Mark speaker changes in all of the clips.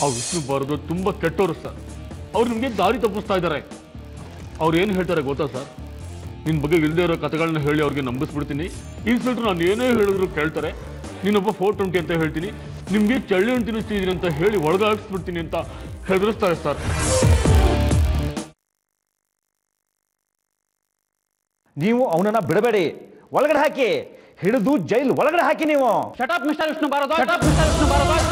Speaker 1: ಆ ವಿಷ್ಣು ಬಾರದು ತುಂಬ ಕೆಟ್ಟವರು ಸರ್. ಅವ್ರು ನಿಮಗೆ ದಾರಿ ತಪ್ಪಿಸ್ತಾ ಇದ್ದಾರೆ. ಅವ್ರು ಏನು ಹೇಳ್ತಾರೆ ಗೊತ್ತಾ ಸರ್? ನಿನ್ನ ಬಗ್ಗೆ ಇಲ್ಲದೆ ಇರೋ ಕಥೆಗಳನ್ನ ಹೇಳಿ ಅವ್ರಿಗೆ ನಂಬಿಸ್ಬಿಡ್ತೀನಿ. ಇನ್ಸ್ಪೆಕ್ಟ್ರು ನಾನು ಏನೇ ಹೇಳಿದ್ರು ಕೇಳ್ತಾರೆ. ನೀನೊಬ್ಬ 420 ಅಂತ ಹೇಳ್ತೀನಿ, ನಿಮಗೆ ಚಳ್ಳಿ ಹಣ್ಣು ತಿನ್ನಿಸ್ತಿದ್ದೀನಿ ಅಂತ ಹೇಳಿ ಒಳಗಾಗಿಸ್ಬಿಡ್ತೀನಿ ಅಂತ ಹೆದರಿಸ್ತಾರೆ ಸರ್.
Speaker 2: ನೀವು ಅವನನ್ನ ಬಿಡಬೇಡಿ, ಒಳಗಡೆ ಹಾಕಿ, ಹಿಡಿದು ಜೈಲ್ ಒಳಗಡೆ ಹಾಕಿ ನೀವು.
Speaker 3: Shut up mister Vishnu Bharadwaj. Shut up mister Vishnu Bharadwaj.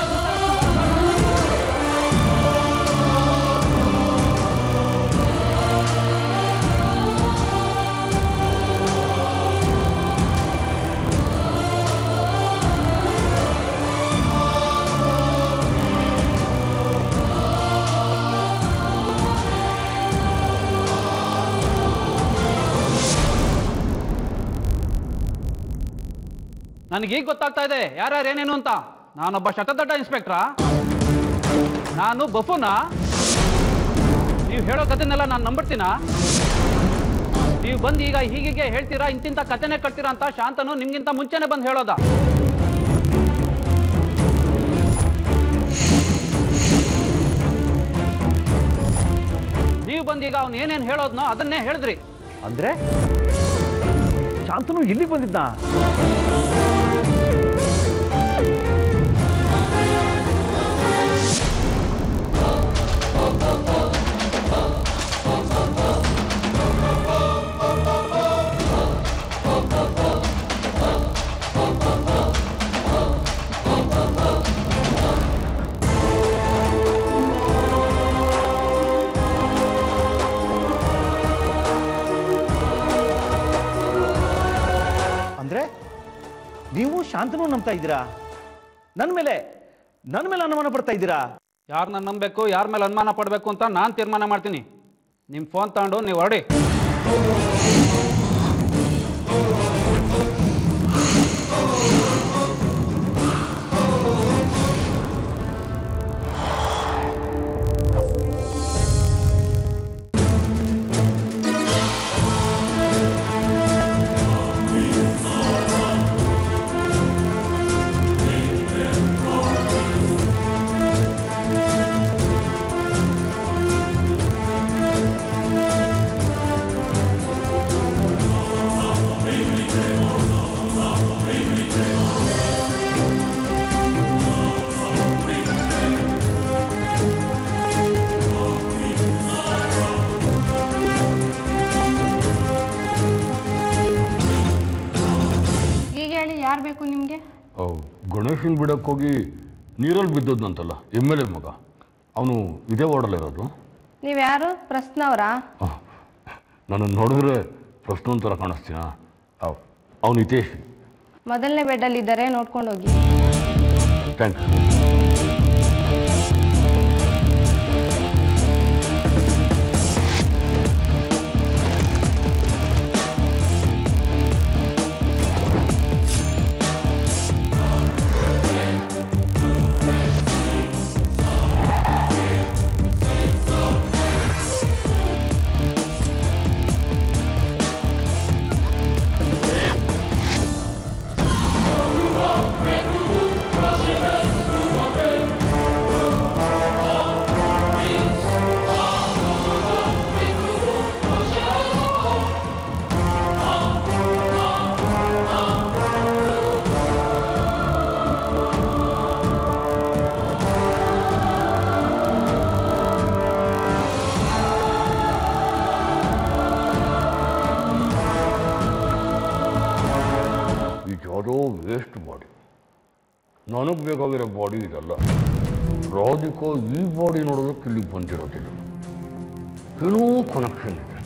Speaker 3: ನನಗೀಗ ಗೊತ್ತಾಗ್ತಾ ಇದೆ ಯಾರ್ಯಾರು ಏನೇನು ಅಂತ. ನಾನೊಬ್ಬ ಶತದಡ್ಡ ಇನ್ಸ್ಪೆಕ್ಟ್ರಾ? ನಾನು ಬಫುನಾ? ನೀವು ಹೇಳೋ ಕಥೆನೆಲ್ಲ ನಾನು ನಂಬಿಡ್ತೀನಾ? ನೀವು ಬಂದು ಈಗ ಹೀಗೆ ಹೇಳ್ತೀರಾ, ಇಂತಿಂತ ಕಥೆನೇ ಕಟ್ತೀರಾ ಅಂತ ಶಾಂತನು ನಿಮ್ಗಿಂತ ಮುಂಚೆನೆ ಬಂದು ಹೇಳೋದ? ನೀವು ಬಂದೀಗ ಅವ್ನು ಏನೇನು ಹೇಳೋದ್ನೋ ಅದನ್ನೇ ಹೇಳಿದ್ರಿ.
Speaker 2: ಅಂದ್ರೆ ಶಾಂತನು ಇಲ್ಲಿಗೆ ಬಂದಿದ್ದ? ನೀವು ಶಾಂತನು ನಂಬ್ತಾ ಇದ್ದೀರಾ? ನನ್ನ ಮೇಲೆ ಅನುಮಾನ ಪಡ್ತಾ ಇದ್ದೀರಾ?
Speaker 3: ಯಾರನ್ನ ನಂಬಬೇಕು, ಯಾರ ಮೇಲೆ ಅನುಮಾನ ಪಡಬೇಕು ಅಂತ ನಾನು ತೀರ್ಮಾನ ಮಾಡ್ತೀನಿ. ನಿಮ್ಮ ಫೋನ್ ತಗೊಂಡು ನೀವು ಹೊರಡಿ.
Speaker 4: ಯಾರು ಬೇಕು ನಿಮಗೆ?
Speaker 1: ಗಣೇಶನ್ ಬಿಡಕ್ಕೆ ಹೋಗಿ ನೀರಲ್ಲಿ ಬಿದ್ದೋದ್ನಂತಲ್ಲ MLA ಮಗ, ಅವನು ಇದೇ ವಾರ್ಡಲ್ಲಿರೋದು.
Speaker 4: ನೀವು ಯಾರು? ಪ್ರಶ್ನವರಾ?
Speaker 1: ನಾನು ನೋಡಿದ್ರೆ ಪ್ರಶ್ನೆ ಒಂಥರ ಕಾಣಿಸ್ತೀನ. ಅವನು ಹಿತೇಶ್.
Speaker 4: ಮೊದಲನೇ ಬೆಡ್ಡಲ್ಲಿ ಇದ್ದಾರೆ, ನೋಡ್ಕೊಂಡು ಹೋಗಿ.
Speaker 1: ಥ್ಯಾಂಕ್ಸ್. ವೇಸ್ಟ್ ಬಾಡಿ, ನನಗೆ ಬೇಕಾಗಿರೋ ಬಾಡಿ ಇದಲ್ಲ. ರಾಧಿಕಾ ಈ ಬಾಡಿ ನೋಡೋದಕ್ಕೆ ಇಲ್ಲಿಗೆ ಬಂದಿರೋದಿಲ್ಲ. ಏನೋ ಕನೆಕ್ಷನ್ ಇದೆ.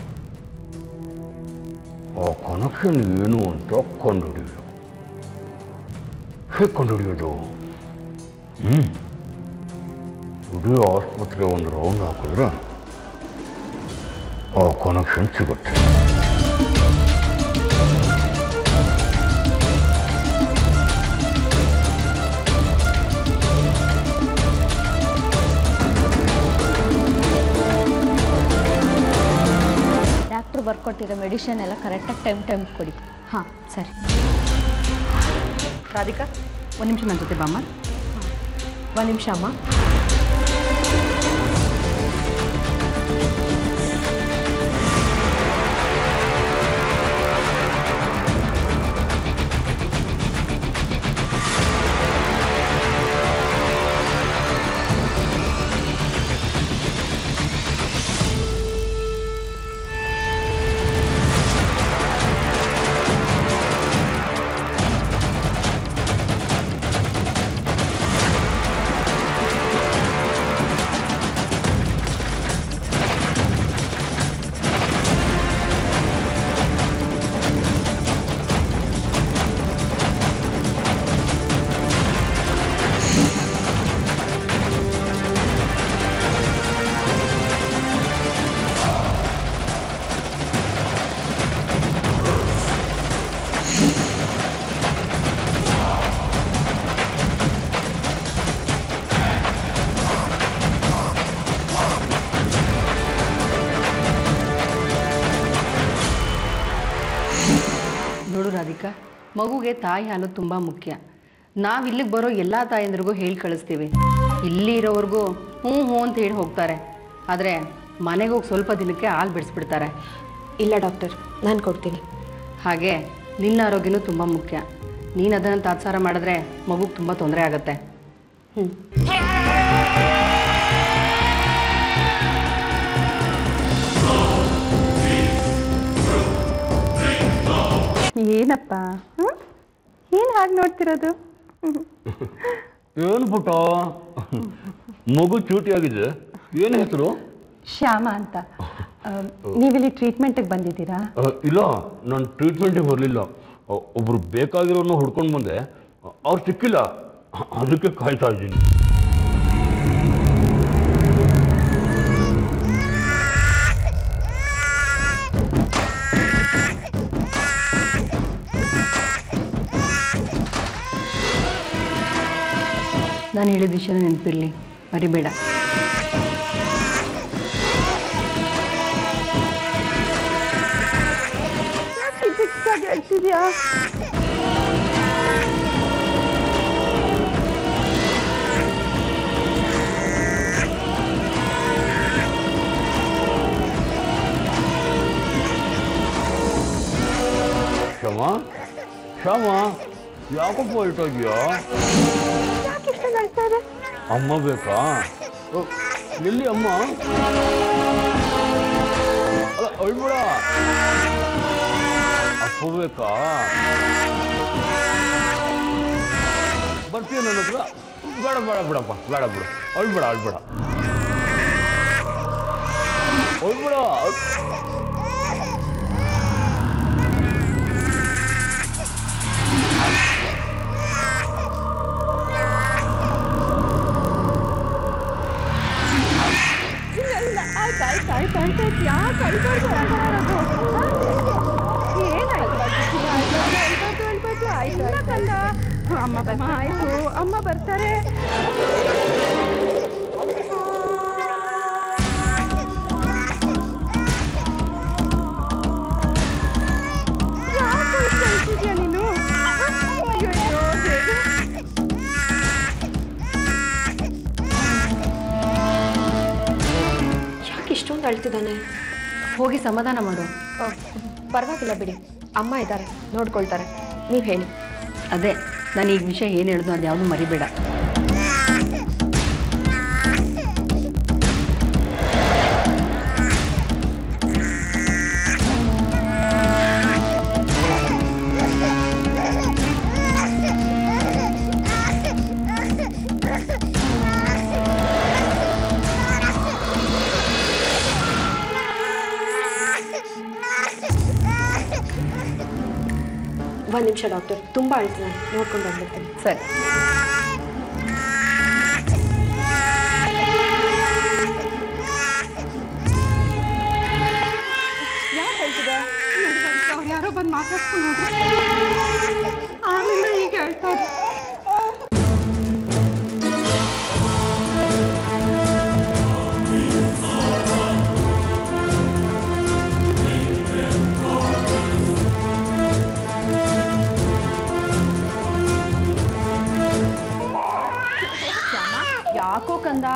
Speaker 1: ಆ ಕನೆಕ್ಷನ್ ಏನು ಅಂತ ಕಂಡುಹಿಡಿಯೋದು. ಹೇಗೆ ಕಂಡುಹಿಡಿಯೋದು? ಇಡೀ ಆಸ್ಪತ್ರೆ ಒಂದು ರೌಂಡ್ ಹಾಕಿದ್ರೆ ಆ ಕನೆಕ್ಷನ್ ಸಿಗುತ್ತೆ.
Speaker 5: ಬರ್ಕೊಟ್ಟಿರೋ ಮೆಡಿಷನ್ ಎಲ್ಲ ಕರೆಕ್ಟಾಗಿ ಟೈಮ್ ಕೊಡಿ. ಹಾಂ ಸರಿ.
Speaker 6: ರಾಧಿಕಾ ಒಂದು ನಿಮಿಷ ನನ್ನ ಜೊತೆ ಬಾಮ್ಮ.
Speaker 5: ಒಂದು ನಿಮಿಷ ಅಮ್ಮ.
Speaker 6: ನೋಡು ರಾಧಿಕಾ, ಮಗುಗೆ ತಾಯಿ ಹಾಲು ತುಂಬ ಮುಖ್ಯ. ನಾವು ಇಲ್ಲಿಗೆ ಬರೋ ಎಲ್ಲ ತಾಯಂದ್ರಿಗೂ ಹೇಳಿ ಕಳಿಸ್ತೀವಿ. ಇಲ್ಲಿ ಇರೋವ್ರಿಗೂ ಹ್ಞೂ ಹ್ಞೂ ಅಂತ ಹೇಳಿ ಹೋಗ್ತಾರೆ. ಆದರೆ ಮನೆಗೆ ಹೋಗಿ ಸ್ವಲ್ಪ ದಿನಕ್ಕೆ ಹಾಲು ಬಿಡಿಸ್ಬಿಡ್ತಾರೆ.
Speaker 7: ಇಲ್ಲ ಡಾಕ್ಟರ್, ನಾನು ಕೊಡ್ತೀನಿ.
Speaker 6: ಹಾಗೆ ನಿನ್ನ ಆರೋಗ್ಯನೂ ತುಂಬ ಮುಖ್ಯ. ನೀನು ಅದನ್ನು ತಾತ್ಸಾರ ಮಾಡಿದ್ರೆ ಮಗುಗೆ ತುಂಬ ತೊಂದರೆ ಆಗುತ್ತೆ.
Speaker 8: ಏನಪ್ಪ ಏನು ಹಾಗೆ ನೋಡ್ತಿರೋದು?
Speaker 1: ಏನು ಪುಟ್ಟ, ಮಗು ಚೂಟಿಯಾಗಿದೆ. ಏನು ಹೆಸರು?
Speaker 8: ಶ್ಯಾಮ ಅಂತ. ನೀವಿಲ್ಲಿ ಟ್ರೀಟ್ಮೆಂಟಿಗೆ ಬಂದಿದ್ದೀರಾ?
Speaker 1: ಇಲ್ಲ, ನಾನು ಟ್ರೀಟ್ಮೆಂಟಿಗೆ ಬರಲಿಲ್ಲ. ಒಬ್ರು ಬೇಕಾಗಿರೋನ್ನ ಹುಡ್ಕೊಂಡು ಬಂದೆ, ಅವ್ರು ಸಿಕ್ಕಿಲ್ಲ, ಅದಕ್ಕೆ ಕಾಯ್ತಾ ಇದ್ದೀನಿ.
Speaker 6: ನಾನು ಹೇಳಿದ ವಿಷಯನ ನೆನಪಿರಲಿ, ಮರಿಬೇಡ.
Speaker 8: ಹೇಳ್ತಿದ್ಯಾ?
Speaker 1: ಶ್ಯಾಮ, ಶ್ಯಾಮ, ಯಾಕಪ್ಪ ಹೇಳ್ತಾ ಇದೀಯಾ? ಅಮ್ಮ ಬೇಕಾ? ಎಲ್ಲಿ ಅಮ್ಮ? ಅಲ್ಲ, ಅಳ್ಬೇಡ. ಅಪ್ಪ ಬೇಕಾ? ಬರ್ತೀಯ ನನ್ನ ಹತ್ರ? ಬೇಡ ಬೇಡ ಬಿಡಪ್ಪ, ಬೇಡ ಬಿಡು. ಅಳ್ಬೇಡ ಅಳ್ಬೇಡ ಅಳ್ಬೇಡ.
Speaker 8: ಅಮ್ಮ ಬರ್ತಾರೆ. ನೀನು
Speaker 7: ಯಾಕೆ ಇಷ್ಟೊಂದು ಅಳ್ತಿದ್ದಾನೆ?
Speaker 6: ಹೋಗಿ ಸಮಾಧಾನ ಮಾಡು.
Speaker 7: ಪರವಾಗಿಲ್ಲ ಬಿಡಿ, ಅಮ್ಮ ಇದ್ದಾರೆ, ನೋಡ್ಕೊಳ್ತಾರೆ. ನೀವು ಹೇಳಿ.
Speaker 6: ಅದೇ ನಾನು ಈಗ ವಿಷಯ ಏನು ಹೇಳಿದ್ರು ಅದು ಯಾವುದು ಮರಿಬೇಡ.
Speaker 7: ಒಂದು ನಿಮಿಷ ಡಾಕ್ಟರ್, ತುಂಬ ಅಳ್ತಿದ್ದಾನೆ, ನೋಡ್ಕೊಂಡು ಬಂದ್ಬಿಡ್ತೀನಿ.
Speaker 6: ಸರಿ.
Speaker 8: ಯಾಕೆ ಹೇಳ್ತಿದೆ? ಯಾರೋ ಬಂದು ಮಾತಾಡ್ಕೊಂಡು ಆಮೇಲೆ ಈಗ ಹೇಳ್ತಾರೆ.
Speaker 7: ಯಾಕೋ ಕಂದ?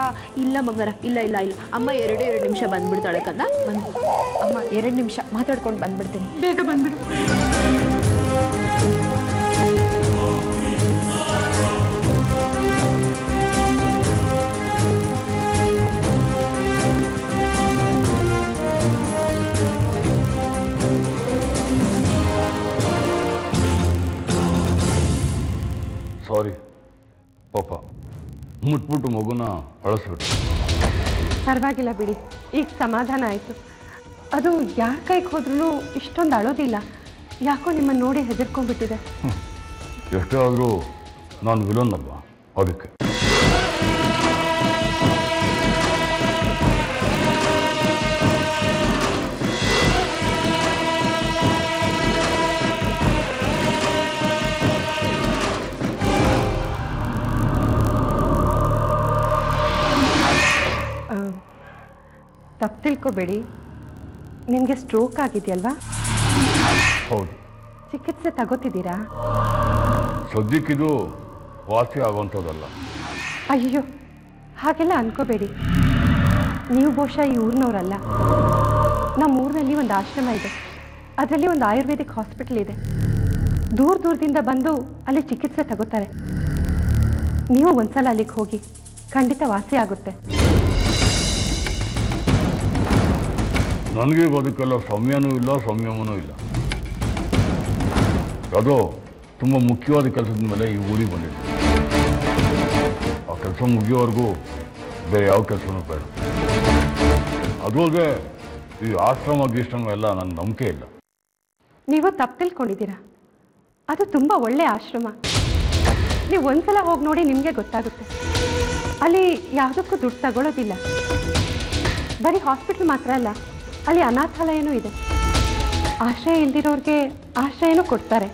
Speaker 7: ಇಲ್ಲ ಮಗರ, ಇಲ್ಲ ಇಲ್ಲ ಇಲ್ಲ, ಅಮ್ಮ 2 ನಿಮಿಷ ಬಂದ್ಬಿಡ್ತಾಳೆ ಕಂದ. ಅಮ್ಮ 2 ನಿಮಿಷ ಮಾತಾಡ್ಕೊಂಡು ಬಂದ್ಬಿಡ್ತೀನಿ.
Speaker 8: ಬೇಗ ಬಂದ್ಬಿಡು.
Speaker 1: ಸಾರಿ ಪಾಪ, ಮುಟ್ಬಿಟ್ಟು ಮಗುನ ಅಳಿಸ್ಬಿಟ್ಟು.
Speaker 8: ಪರವಾಗಿಲ್ಲ ಬಿಡಿ, ಈಗ ಸಮಾಧಾನ ಆಯಿತು. ಅದು ಯಾರ ಕೈಗೆ ಹೋದ್ರೂ ಇಷ್ಟೊಂದು ಅಳೋದಿಲ್ಲ. ಯಾಕೋ ನಿಮ್ಮನ್ನು ನೋಡಿ ಹೆದರ್ಕೊಂಡ್ಬಿಟ್ಟಿದೆ.
Speaker 1: ಎಷ್ಟೇ ಆದರೂ ನಾನು ವಿಲನ್ ಅಲ್ವಾ, ಅದಕ್ಕೆ.
Speaker 8: ತಪ್ಪು ತಿಳ್ಕೊಬೇಡಿ, ನಿಮಗೆ ಸ್ಟ್ರೋಕ್ ಆಗಿದೆಯಲ್ವಾ?
Speaker 1: ಹೌದು,
Speaker 8: ಚಿಕಿತ್ಸೆ ತಗೋತಿದ್ದೀರಾ?
Speaker 1: ಸದ್ಯಕ್ಕಿದು ವಾಸಿ ಆಗುವಂಥದ್ದಲ್ಲ.
Speaker 8: ಅಯ್ಯೋ, ಹಾಗೆಲ್ಲ ಅನ್ಕೋಬೇಡಿ. ನೀವು ಬಹುಶಃ ಈ ಊರಿನವರಲ್ಲ. ನಮ್ಮ ಊರಿನಲ್ಲಿ ಒಂದು ಆಶ್ರಮ ಇದೆ, ಅದರಲ್ಲಿ ಒಂದು ಆಯುರ್ವೇದಿಕ್ ಹಾಸ್ಪಿಟಲ್ ಇದೆ. ದೂರದಿಂದ ಬಂದು ಅಲ್ಲಿ ಚಿಕಿತ್ಸೆ ತಗೋತಾರೆ. ನೀವು ಒಂದ್ಸಲ ಅಲ್ಲಿಗೆ ಹೋಗಿ, ಖಂಡಿತ ವಾಸಿ ಆಗುತ್ತೆ.
Speaker 1: ನನಗೆ ಅದಕ್ಕೆಲ್ಲ ಸಮಯನೂ ಇಲ್ಲ, ಸಂಯಮನೂ ಇಲ್ಲ. ಅದು ತುಂಬ ಮುಖ್ಯವಾದ ಕೆಲಸದ ಮೇಲೆ ಈ ಊರಿಗೆ ಬಂದಿದೆ. ಆ ಕೆಲಸ ಮುಗಿಯೋವರೆಗೂ ಬೇರೆ ಯಾವ ಕೆಲಸನೂ ಬೇಡ. ಅದು ಅಲ್ಲದೆ ಈ ಆಶ್ರಮ ಎಲ್ಲ ನನ್ನ ನಂಬಿಕೆ ಇಲ್ಲ.
Speaker 8: ನೀವು ತಪ್ಪು ತಿಳ್ಕೊಂಡಿದ್ದೀರಾ. ಅದು ತುಂಬ ಒಳ್ಳೆ ಆಶ್ರಮ. ನೀವು ಒಂದ್ಸಲ ಹೋಗಿ ನೋಡಿ, ನಿಮಗೆ ಗೊತ್ತಾಗುತ್ತೆ. ಅಲ್ಲಿ ಯಾವುದಕ್ಕೂ ದುಡ್ಡು ತಗೊಳ್ಳೋದಿಲ್ಲ. ಬರೀ ಹಾಸ್ಪಿಟಲ್ ಮಾತ್ರ ಅಲ್ಲ, ಅಲ್ಲಿ ಅನಾಥಾಲಯನೂ ಇದೆ. ಆಶ್ರಯ ಇಲ್ದಿರೋರಿಗೆ ಆಶ್ರಯನೂ ಕೊಡ್ತಾರೆ.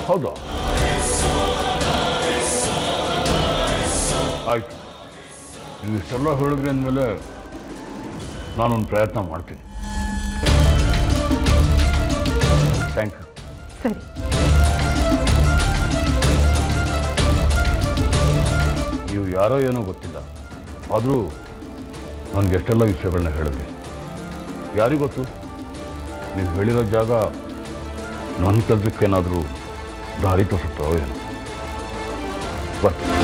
Speaker 1: ಹೌದಾ? ಆಯ್ತು, ನೀವು ಇಷ್ಟೆಲ್ಲ ಹೇಳಿದ್ರಿ ಅಂದಮೇಲೆ ನಾನೊಂದು ಪ್ರಯತ್ನ ಮಾಡ್ತೀನಿ. Thank you.
Speaker 8: ಸರಿ.
Speaker 1: ನೀವು ಯಾರೋ ಏನೋ ಗೊತ್ತಿಲ್ಲ, ಆದರೂ ನನಗೆ ಎಷ್ಟೆಲ್ಲ ವಿಷಯಗಳನ್ನ ಹೇಳಿದ್ರಿ. ಯಾರಿಗೂ ಗೊತ್ತು, ನೀವು ಹೇಳಿರೋ ಜಾಗ ನನ್ನ ಕೆಲಸಕ್ಕೇನಾದರೂ ದಾರಿ ತೋರಿಸುತ್ತೋ ಏನು. ಬರ್ತೀನಿ.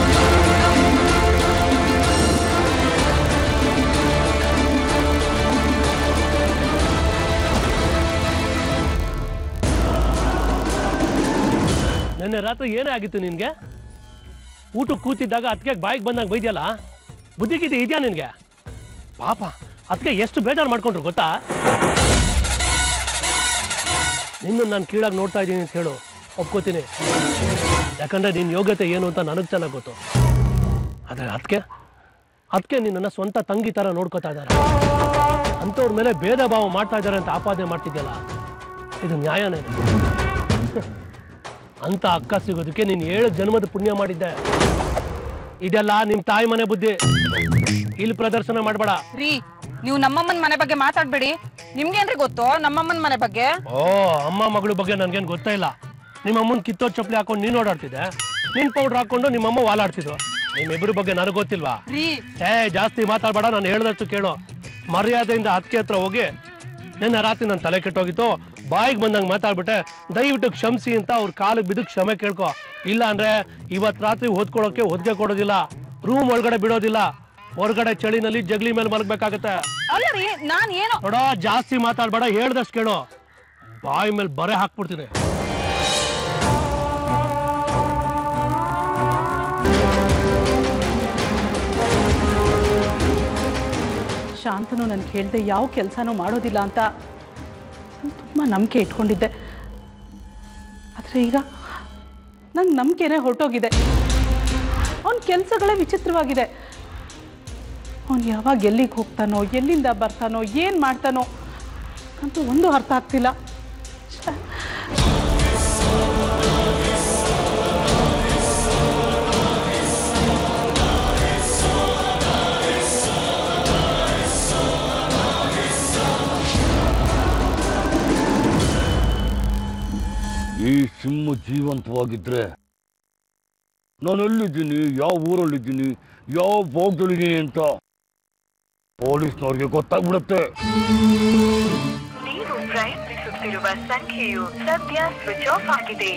Speaker 9: ನಿನ್ನೆ ರಾತ್ರಿ ಏನೇ ಆಗಿತ್ತು ನಿನ್ಗೆ? ಊಟಕ್ಕೆ ಕೂತಿದ್ದಾಗ ಅದಕ್ಕೆ ಬಾಯಿಗೆ ಬಂದಾಗ ಬೈದ್ಯಲ್ಲ, ಬುದ್ಧಿಗಿದ್ದೆ ಇದೆಯಾ ನಿನ್ಗೆ? ಪಾಪ ಅದಕ್ಕೆ ಎಷ್ಟು ಬೇಜಾರು ಮಾಡ್ಕೊಂಡ್ರು ಗೊತ್ತಾ? ನಿನ್ನ ನಾನು ಕೀಳಾಗಿ ನೋಡ್ತಾ ಇದ್ದೀನಿ ಅಂತ ಹೇಳು, ಒಪ್ಕೋತೀನಿ. ಯಾಕಂದ್ರೆ ನಿನ್ನ ಯೋಗ್ಯತೆ ಏನು ಅಂತ ನನಗೆ ಚೆನ್ನಾಗಿ ಗೊತ್ತು. ಆದರೆ ಅದಕ್ಕೆ ನಿನ್ನನ್ನು ಸ್ವಂತ ತಂಗಿ ಥರ ನೋಡ್ಕೋತಾ ಇದ್ದಾರೆ. ಅಂಥವ್ರ ಮೇಲೆ ಭೇದ ಭಾವ ಮಾಡ್ತಾ ಇದ್ದಾರೆ ಅಂತ ಆಪಾದನೆ ಮಾಡ್ತಿದ್ಯಲ್ಲ, ಇದು ನ್ಯಾಯನೇ? ಅಂತ ಅಕ್ಕ ಸಿಗೋದಕ್ಕೆ ನೀನು 7 ಜನ್ಮದ ಪುಣ್ಯ ಮಾಡಿದ್ದೆ. ಇದೆಲ್ಲ ನಿಮ್ ತಾಯಿ ಮನೆ ಬುದ್ಧಿ, ಇಲ್ಲಿ ಪ್ರದರ್ಶನ ಮಾಡಬೇಡ.
Speaker 10: ರೀ, ನೀವು ನಮ್ಮಮ್ಮನ ಮನೆ ಬಗ್ಗೆ ಮಾತಾಡ್ಬೇಡಿ. ನಿಮ್ಗೇನ್ರಿ ಗೊತ್ತು ನಮ್ಮಮ್ಮನ ಮನೆ ಬಗ್ಗೆ?
Speaker 9: ಓ, ಅಮ್ಮ ಮಗಳ ಬಗ್ಗೆ ನನ್ಗೇನು ಗೊತ್ತೇ ಇಲ್ಲ. ನಿಮ್ಮಮ್ಮನ ಕಿತ್ತೋದ್ ಚಪ್ಪಲಿ ಹಾಕೊಂಡು ನೀನ್ ಓಡಾಡ್ತಿದ್ದೆ, ನಿನ್ ಪೌಡರ್ ಹಾಕೊಂಡು ನಿಮ್ಮಮ್ಮ ವಾಲಾಡ್ತಿದ್ವು. ನಿಮ್ಮಿಬ್ರ ಬಗ್ಗೆ ನನಗೆ ಗೊತ್ತಿಲ್ವಾ? ಜಾಸ್ತಿ ಮಾತಾಡ್ಬೇಡ, ನಾನು ಹೇಳ್ದಷ್ಟು ಕೇಳು. ಮರ್ಯಾದೆಯಿಂದ ಅದಕ್ಕೆ ಹತ್ರ ಹೋಗಿ, ನಿನ್ನೆ ರಾತ್ರಿ ನನ್ನ ತಲೆ ಕೆಟ್ಟೋಗಿತ್ತು, ಬಾಯಿಗೆ ಬಂದಂಗೆ ಮಾತಾಡ್ಬಿಟ್ಟೆ, ದಯವಿಟ್ಟು ಕ್ಷಮಿಸಿ ಅಂತ ಅವ್ರ ಕಾಲಿಗೆ ಬಿದ್ದು ಕ್ಷಮೆ ಕೇಳ್ಕೊ. ಇಲ್ಲ ಅಂದ್ರೆ ಇವತ್ತು ರಾತ್ರಿ ಓದ್ಕೊಳಕ್ಕೆ ಹೊದ್ಗೆ ಕೊಡೋದಿಲ್ಲ, ರೂಮ್ ಒಳಗಡೆ ಬಿಡೋದಿಲ್ಲ, ಹೊರಗಡೆ ಚಳಿನಲ್ಲಿ ಜಗ್ಲಿ ಮೇಲೆ ಮಲಗಬೇಕಾಗತ್ತೆ. ನೋಡೋ, ಜಾಸ್ತಿ ಮಾತಾಡ್ಬೇಡ, ಹೇಳ್ದಷ್ಟು ಕೇಳು. ಬಾಯಿ ಮೇಲೆ ಬರೆ ಹಾಕ್ಬಿಡ್ತೀನಿ.
Speaker 10: ಶಾಂತನು ನನ್ಗೆ ಹೇಳ್ದೆ ಯಾವ ಕೆಲಸನೂ ಮಾಡೋದಿಲ್ಲ ಅಂತ ತುಂಬ ನಂಬಿಕೆ ಇಟ್ಕೊಂಡಿದ್ದೆ. ಆದರೆ ಈಗ ನನ್ನ ನಂಬಿಕೆನೇ ಹೊರಟೋಗಿದೆ. ಅವನ ಕೆಲಸಗಳೇ ವಿಚಿತ್ರವಾಗಿದೆ. ಅವನು ಯಾವಾಗ ಎಲ್ಲಿಗೆ ಹೋಗ್ತಾನೋ, ಎಲ್ಲಿಂದ ಬರ್ತಾನೋ, ಏನು ಮಾಡ್ತಾನೋ ಅಂತೂ ಒಂದು ಅರ್ಥ ಆಗ್ತಿಲ್ಲ.
Speaker 1: ಈ ಸಿಂಹ ಜೀವಂತವಾಗಿದ್ರೆ ನಾನು ಎಲ್ಲಿದ್ದೀನಿ, ಯಾವ ಊರಲ್ಲಿದ್ದೀನಿ, ಯಾವ ಭಾಗದಲ್ಲಿದ್ದೀನಿ ಅಂತ ಪೊಲೀಸ್ನವ್ರಿಗೆ ಗೊತ್ತಾಗ್ಬಿಡುತ್ತೆ.
Speaker 11: ನೀವು ಪ್ರಯತ್ನಿಸುತ್ತಿರುವ ಸಂಖ್ಯೆಯು ಸದ್ಯ ಸ್ವಿಚ್ ಆಫ್ ಆಗಿದೆ.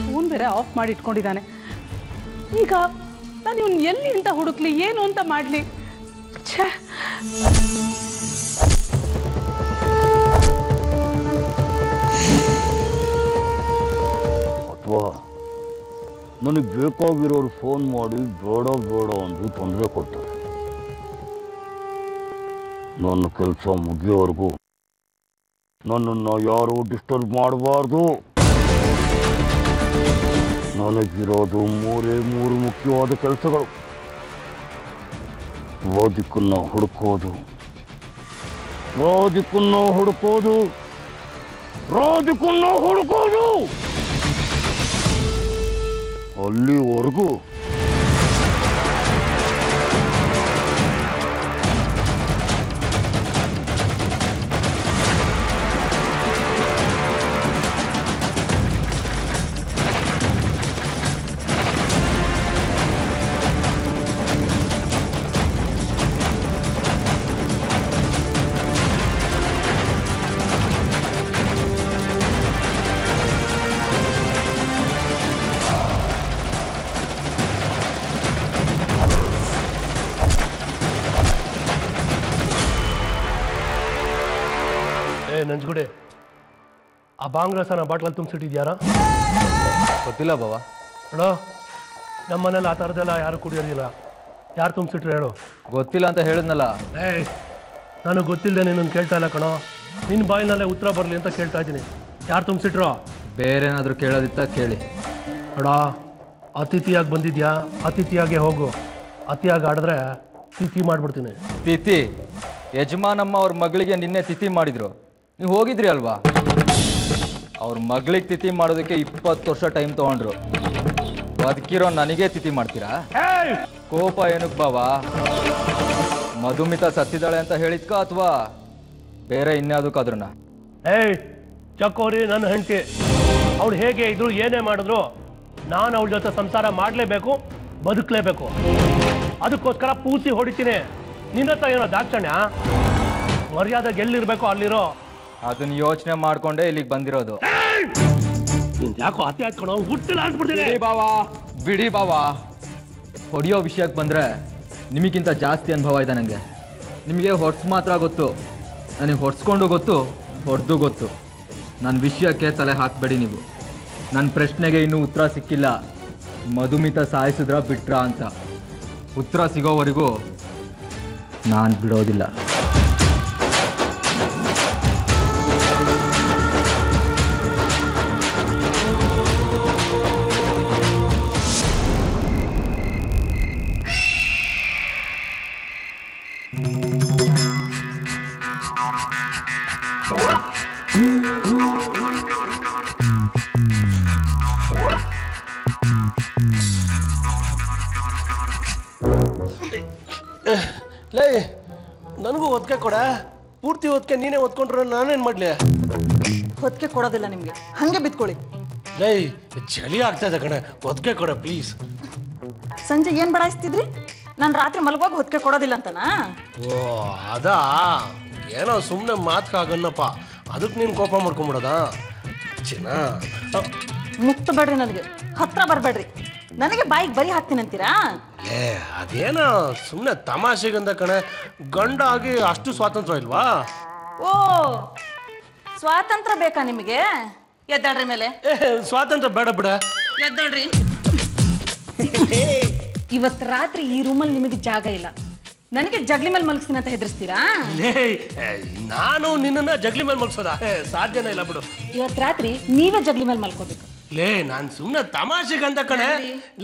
Speaker 10: ಫೋನ್ ಬೇರೆ ಆಫ್ ಮಾಡಿ ಇಟ್ಕೊಂಡಿದ್ದಾನೆ. ಈಗ ನಾನು ಇವನು ಎಲ್ಲಿ ಅಂತ ಹುಡುಕ್ಲಿ, ಏನು ಅಂತ ಮಾಡ್ಲಿ?
Speaker 1: ಅಥವಾ ನನಗೆ ಬೇಕಾಗಿರೋರು ಫೋನ್ ಮಾಡಿ ಬೇಡ ಬೇಡ ಅಂದು ತೊಂದರೆ ಕೊಡ್ತಾರೆ. ನನ್ನ ಕೆಲಸ ಮುಗಿಯೋವರೆಗೂ ನನ್ನನ್ನು ಯಾರೂ ಡಿಸ್ಟರ್ಬ್ ಮಾಡಬಾರ್ದು. ನನಗಿರೋದು 3 ಮುಖ್ಯವಾದ ಕೆಲಸಗಳು: ದಿಕ್ಕನ್ನು ಹುಡುಕೋದು, ರಾಧಿಕನ್ನ ಹುಡುಕೋದು ಅಲ್ಲಿವರೆಗೂ
Speaker 9: ನಂಜುಗುಡಿ ಆ ಬಾಂಗ್ರಸನ ಬಾಟ್ಲಲ್ಲಿ ತುಂಬಿಸಿಟ್ಟಿದ್ಯಾರ
Speaker 12: ಗೊತ್ತಿಲ್ಲ ಬಾವ
Speaker 9: ಹೇಳೋ ನಮ್ಮನೇಲಿ ಆ ಥರದ್ದೆಲ್ಲ ಯಾರು ಕುಡಿಯೋದಿಲ್ಲ ಯಾರು ತುಂಬಿಸಿಟ್ರು ಹೇಳು
Speaker 12: ಗೊತ್ತಿಲ್ಲ ಅಂತ ಹೇಳಿದ್ನಲ್ಲ
Speaker 9: ನನಗೆ ಗೊತ್ತಿಲ್ಲದೆ ನೀನು ಕೇಳ್ತಾ ಇಲ್ಲ ಕಣೋ ನಿನ್ನ ಬಾಯಿನಲ್ಲೇ ಉತ್ತರ ಬರಲಿ ಅಂತ ಕೇಳ್ತಾ ಇದ್ದೀನಿ ಯಾರು ತುಂಬಿಸಿಟ್ರು
Speaker 12: ಬೇರೆ ಏನಾದರೂ ಕೇಳೋದಿತ್ತ ಕೇಳಿ
Speaker 9: ಅಡ ಅತಿಥಿಯಾಗಿ ಬಂದಿದ್ಯಾ ಅತಿಥಿಯಾಗೆ ಹೋಗು ಅತಿಯಾಗಿ ಆಡಿದ್ರೆ ತಿಥಿ ಮಾಡ್ಬಿಡ್ತೀನಿ
Speaker 12: ತಿಥಿ ಯಜಮಾನಮ್ಮ ಅವ್ರ ಮಗಳಿಗೆ ನಿನ್ನೆ ತಿಥಿ ಮಾಡಿದ್ರು ನೀವು ಹೋಗಿದ್ರಿ ಅಲ್ವಾ ಅವ್ರ ಮಗಳಿಗೆ ತಿಥಿ ಮಾಡೋದಕ್ಕೆ 20 ವರ್ಷ ಟೈಮ್ ತಗೊಂಡ್ರು ಬದುಕಿರೋ ನನಗೆ ತಿಥಿ ಮಾಡ್ತೀರಾ ಕೋಪ ಏನಕ್ಕೆ ಬಾವಾ ಮಧುಮಿತಾ ಸತ್ತಿದ್ದಾಳೆ ಅಂತ ಹೇಳಿದ್ಕ ಅಥವಾ ಬೇರೆ ಇನ್ಯಾವುದಕ್ಕಾದ್ರನ್ನ
Speaker 9: ಚಕೋರಿ ನನ್ನ ಹೆಂಡತಿ ಅವಳು ಹೇಗೆ ಇದ್ರು ಏನೇ ಮಾಡಿದ್ರು ನಾನು ಅವಳ ಜೊತೆ ಸಂಸಾರ ಮಾಡಲೇಬೇಕು ಬದುಕಲೇಬೇಕು ಅದಕ್ಕೋಸ್ಕರ ಪೂಸಿ ಹೊಡಿತೀನಿ ನಿನ್ನತ್ರ ಏನೋ ದಾಕ್ಷಣ್ಯ ಮರ್ಯಾದೆ ಎಲ್ಲಿರ್ಬೇಕು ಅಲ್ಲಿರೋ
Speaker 12: ಅದನ್ನ ಯೋಚನೆ ಮಾಡ್ಕೊಂಡೆ ಇಲ್ಲಿಗೆ ಬಂದಿರೋದು
Speaker 9: ಯಾಕೋ ಅತಿ ಹಾಕೊಂಡು ಹುಟ್ಟಿಲ್ಲ ಅಂದ್ಬಿಡ್ತೀನಿ
Speaker 12: ಬಿಡಿ ಬಾವಾ ಹೊಡಿಯೋ ವಿಷಯಕ್ಕೆ ಬಂದ್ರೆ ನಿಮಗಿಂತ ಜಾಸ್ತಿ ಅನುಭವ ಇದೆ ನನಗೆ ನಿಮಗೆ ಹೊಡ್ಸ್ ಮಾತ್ರ ಗೊತ್ತು ನನಗೆ ಹೊಡ್ಸ್ಕೊಂಡು ಗೊತ್ತು ಹೊಡೆದು ಗೊತ್ತು ನನ್ನ ವಿಷಯಕ್ಕೆ ತಲೆ ಹಾಕಬೇಡಿ ನೀವು ನನ್ನ ಪ್ರಶ್ನೆಗೆ ಇನ್ನೂ ಉತ್ತರ ಸಿಕ್ಕಿಲ್ಲ ಮಧುಮಿತಾ ಸಾಯಿಸಿದ್ರ ಬಿಟ್ರಾ ಅಂತ ಉತ್ತರ ಸಿಗೋವರೆಗೂ ನಾನು ಬಿಡೋದಿಲ್ಲ
Speaker 13: ಲೇ ನನಗೂ ಒದ್ಕೆ ಕೊಡ ಪೂರ್ತಿ ಒದ್ಕೆ ನೀನೇ ಒದ್ಕೊಂಡ್ರೆ ನಾನೇನ್ ಮಾಡ್ಲಿ
Speaker 14: ಹೊತ್ತಿಗೆ ಕೊಡೋದಿಲ್ಲ ನಿಮ್ಗೆ ಹಂಗೆ ಬಿತ್ಕೊಳ್ಳಿ
Speaker 13: ಲೇ ಚಳಿ ಆಗ್ತಾ ಇದೆ ಕಣೆ ಒದ್ಕೆ ಕೊಡ ಪ್ಲೀಸ್
Speaker 14: ಸಂಜೆ ಏನ್ ಬಡಾಯಿಸ್ತಿದ್ರಿ ನಾನು ರಾತ್ರಿ ಮಲಗುವಾಗ ಹೊತ್ತಿಗೆ ಕೊಡೋದಿಲ್ಲ ಅಂತನಾ
Speaker 13: ಓ ಅದಾ ಏನೋ ಸುಮ್ಮನೆ ಮಾತ್ಕಾಗನ್ನಪ್ಪ ಅದಕ್ಕೆ ನೀನು ಕೋಪ ಮಾಡ್ಕೊಂಬಿಡೋದ ಚಿನ್ನ
Speaker 14: ಮುಕ್ತ ಬೇಡ್ರಿ ನನಗೆ ಹತ್ರ ಬರಬೇಡ್ರಿ ನನಗೆ ಬಾಯಿಗೆ ಬರಿ ಹಾಕ್ತೀನಿ ಅಂತೀರಾ
Speaker 13: ಏ ಅದೇನೋ ಸುಮ್ಮನೆ ತಮಾಷೆಗಂದ ಕಣೆ ಗಂಡ ಆಗಿ ಅಷ್ಟು ಸ್ವಾತಂತ್ರ್ಯ ಇಲ್ವಾ
Speaker 14: ಓ ಸ್ವಾತಂತ್ರ್ಯ ಬೇಕಾ ನಿಮಗೆ ಎದ್ದಾಡ್ರಿ ಮೇಲೆ
Speaker 13: ಸ್ವಾತಂತ್ರ್ಯ ಬೇಡ ಬಿಡ
Speaker 14: ಎದ್ದಾಡ್ರಿ ಇವತ್ತು ರಾತ್ರಿ ಈ ರೂಮಲ್ಲಿ ನಿಮಗೆ ಜಾಗ ಇಲ್ಲ ನನಗೆ ಜಗ್ಲಿ ಮೇಲೆ ಮಲಗಿಸ್ತೀನಿ ಅಂತ ಹೆದರ್ಸ್ತೀರಾ
Speaker 13: ನಾನು ನಿನ್ನ ಜಗ್ಲಿ ಮೇಲೆ ಮಲ್ಸೋದ ಸಾಧ್ಯನೇ ಇಲ್ಲ ಬಿಡು
Speaker 14: ಇವತ್ತು ರಾತ್ರಿ ನೀವೇ ಜಗ್ಲಿ ಮೇಲೆ ಮಲ್ಕೋಬೇಕು
Speaker 13: ಲೇ ನಾನ್ ಸುಮ್ಮನೆ ತಮಾಷೆಗಂತ ಕಣೆ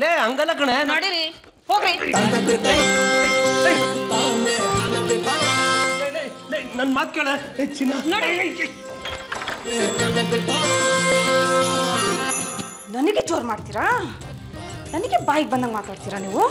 Speaker 13: ಲೇ ಹಂಗಲ್ಲ ಕಣೆ
Speaker 14: ನೋಡಿರಿ ಹೋಗ್ರಿ
Speaker 13: ನನ್ ಮಾತು ಕೇಳ
Speaker 14: ನನಗೆ ಜೋರ್ ಮಾಡ್ತೀರಾ ನನಗೆ ಬಾಯಿಗೆ ಬಂದಂಗೆ ಮಾತಾಡ್ತೀರಾ ನೀವು